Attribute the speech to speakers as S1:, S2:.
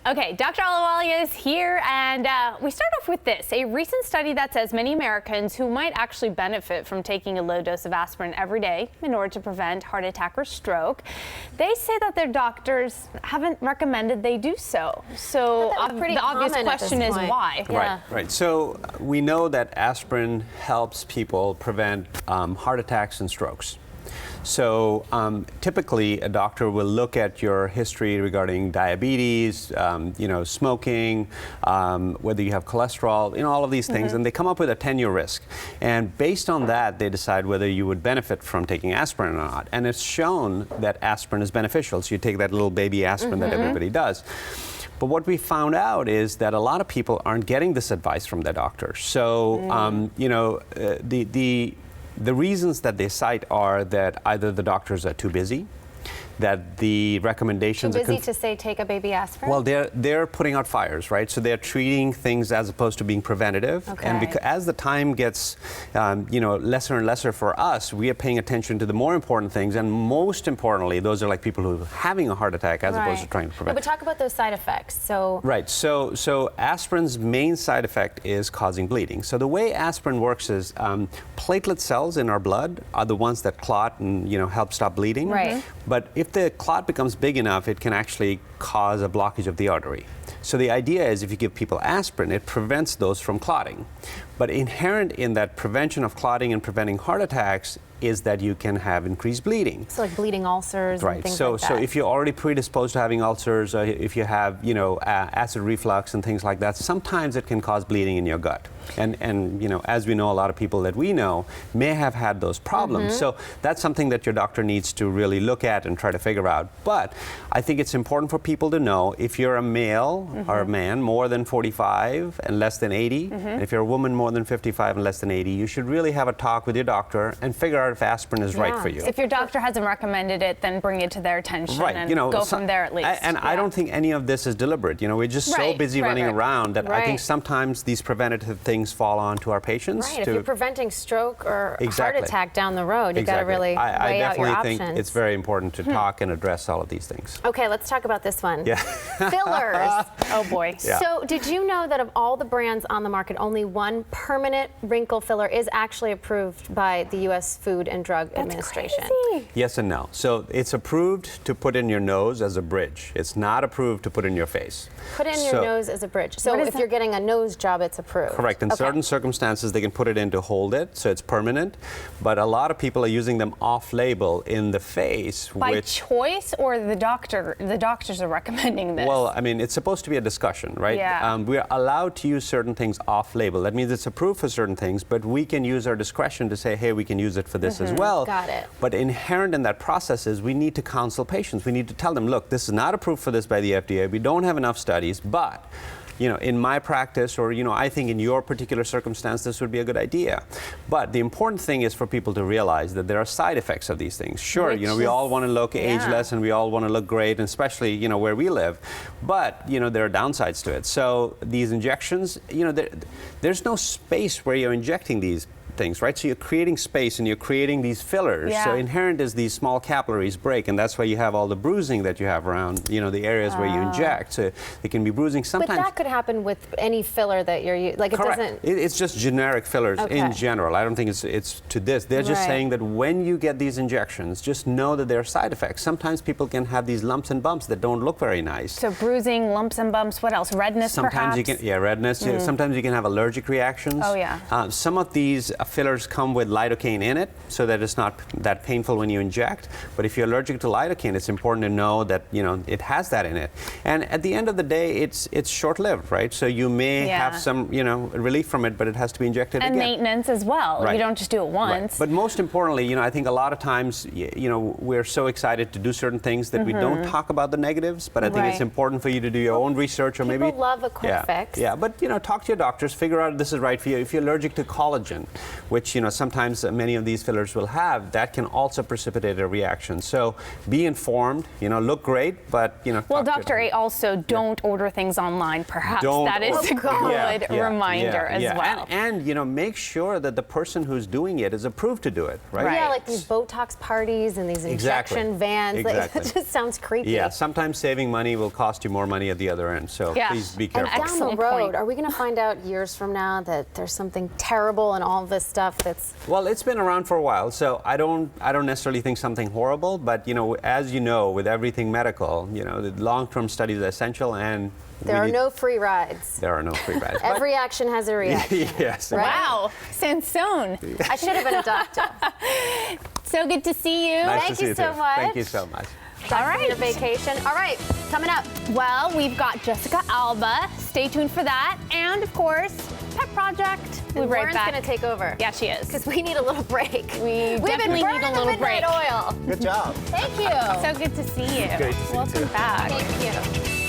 S1: Okay, Dr. Ahluwalia is here, and we start off with this. A recent study that says many Americans who might actually benefit from taking a low dose of aspirin every day in order to prevent heart attack or stroke, they say that their doctors haven't recommended they do so. So the obvious question is why?
S2: Right. So we know that aspirin helps people prevent heart attacks and strokes. So typically a doctor will look at your history regarding diabetes, smoking, whether you have cholesterol, all of these things, and they come up with a 10-year risk. And based on that, they decide whether you would benefit from taking aspirin or not. And it's shown that aspirin is beneficial. So you take that little baby aspirin that everybody does. But what we found out is that a lot of people aren't getting this advice from their doctors. So, the reasons that they cite are that either the doctors are too busy, that the recommendations
S3: too busy to say take a baby aspirin?
S2: Well, they're putting out fires, right? So they're treating things as opposed to being preventative.
S3: Okay.
S2: And as the time gets, lesser and lesser for us, we are paying attention to the more important things. And most importantly, those are like people who are having a heart attack as opposed to trying to prevent.
S3: But talk about those side effects.
S2: Right. So aspirin's main side effect is causing bleeding. So the way aspirin works is platelet cells in our blood are the ones that clot and help stop bleeding.
S3: Right.
S2: But if the clot becomes big enough, it can actually cause a blockage of the artery. So the idea is if you give people aspirin, it prevents those from clotting. But inherent in that prevention of clotting and preventing heart attacks is that you can have increased bleeding.
S3: So like bleeding ulcers and things like that.
S2: So if you're already predisposed to having ulcers, or if you have, acid reflux and things like that, sometimes it can cause bleeding in your gut. And as we know, a lot of people that we know may have had those problems. So that's something that your doctor needs to really look at and try to figure out. But I think it's important for people to know if you're a male or a man more than 45 and less than 80, and if you're a woman more than 55 and less than 80, you should really have a talk with your doctor and figure out if aspirin is right for you.
S1: If your doctor hasn't recommended it, then bring it to their attention and go from there at least.
S2: And I don't think any of this is deliberate. We're just so busy running around that I think sometimes these preventative things fall on to our patients.
S3: Right, if you're preventing stroke or heart attack down the road, you've got to really weigh out your options.
S2: I definitely think it's very important to talk and address all of these things.
S3: Okay, let's talk about this one.
S2: Yeah.
S3: Fillers.
S1: Oh boy.
S2: Yeah.
S3: So did you know that of all the brands on the market, only one permanent wrinkle filler is actually approved by the U.S. Food and Drug Administration?
S1: Crazy.
S2: Yes and no. So it's approved to put in your nose as a bridge. It's not approved to put in your face.
S3: Put in your nose as a bridge. So if you're getting a nose job, it's approved.
S2: Correct. In certain circumstances, they can put it in to hold it, so it's permanent. But a lot of people are using them off-label in the face.
S1: By choice, or the doctors are recommending this?
S2: Well, I mean, it's supposed to be a discussion, right?
S1: Yeah.
S2: We're allowed to use certain things off-label. That means it's approved for certain things, but we can use our discretion to say, hey, we can use it for this as well.
S3: Got it.
S2: But inherent in that process is we need to counsel patients. We need to tell them, look, this is not approved for this by the FDA. We don't have enough studies, but in my practice, or I think in your particular circumstance, this would be a good idea. But the important thing is for people to realize that there are side effects of these things. Sure, we all want to look ageless and we all want to look great, and especially where we live. But there are downsides to it. So these injections, there's no space where you're injecting these things, right? So you're creating space and you're creating these fillers. So inherent is these small capillaries break, and that's why you have all the bruising that you have around, the areas where you inject. So it can be bruising sometimes.
S3: But that could happen with any filler that you're using. Like,
S2: correct.
S3: It doesn't.
S2: It's just generic fillers in general. I don't think it's to this. They're just saying that when you get these injections, just know that there are side effects. Sometimes people can have these lumps and bumps that don't look very nice.
S1: So bruising, lumps and bumps. What else? Redness,
S2: sometimes
S1: perhaps?
S2: you can, redness. Sometimes you can have allergic reactions.
S1: Oh yeah.
S2: Some of these fillers come with lidocaine in it, so that it's not that painful when you inject. But if you're allergic to lidocaine, it's important to know that it has that in it. And at the end of the day, it's short-lived, right? So you may have some relief from it, but it has to be injected again.
S1: And maintenance as well.
S2: Right.
S1: You don't just do it once.
S2: Right. But most importantly, I think a lot of times, we're so excited to do certain things that we don't talk about the negatives. But I think it's important for you to do your own research, or maybe
S3: people love a quick fix.
S2: Yeah, but talk to your doctors, figure out if this is right for you. If you're allergic to collagen, which sometimes many of these fillers will have, that can also precipitate a reaction. So be informed. Look great, but
S1: Well, Dr. A, also don't order things online. Perhaps that is a good reminder as well.
S2: And make sure that the person who's doing it is approved to do it, right?
S3: Yeah, like these Botox parties and these injection vans.
S2: Exactly.
S3: It just sounds creepy.
S2: Yeah, sometimes saving money will cost you more money at the other end. So please be careful.
S3: And down the road, are we going to find out years from now that there's something terrible in all this stuff that's...
S2: Well, it's been around for a while, so I don't necessarily think something horrible, but as you know, with everything medical, the long-term studies are essential, and
S3: there are no free rides.
S2: There are no free rides.
S3: Every action has a reaction.
S2: Yes.
S3: Right?
S1: Wow, Sansone.
S3: I should have been a doctor.
S1: So good to see you.
S2: Nice
S3: Thank
S2: to see
S3: you so much.
S2: Thank you so much.
S3: All right. Your vacation. All right, coming up.
S1: Well, we've got Jessica Alba. Stay tuned for that. And, of course, Pet Project. We'll be right
S3: Lauren's
S1: back.
S3: going to take over.
S1: Yeah, she is.
S3: Because we need a little break.
S1: We definitely need a little break.
S3: Oil.
S2: Good job.
S3: Thank you.
S1: So good to see you.
S2: Great to see you
S1: Welcome
S2: too.
S1: back.
S3: Thank you.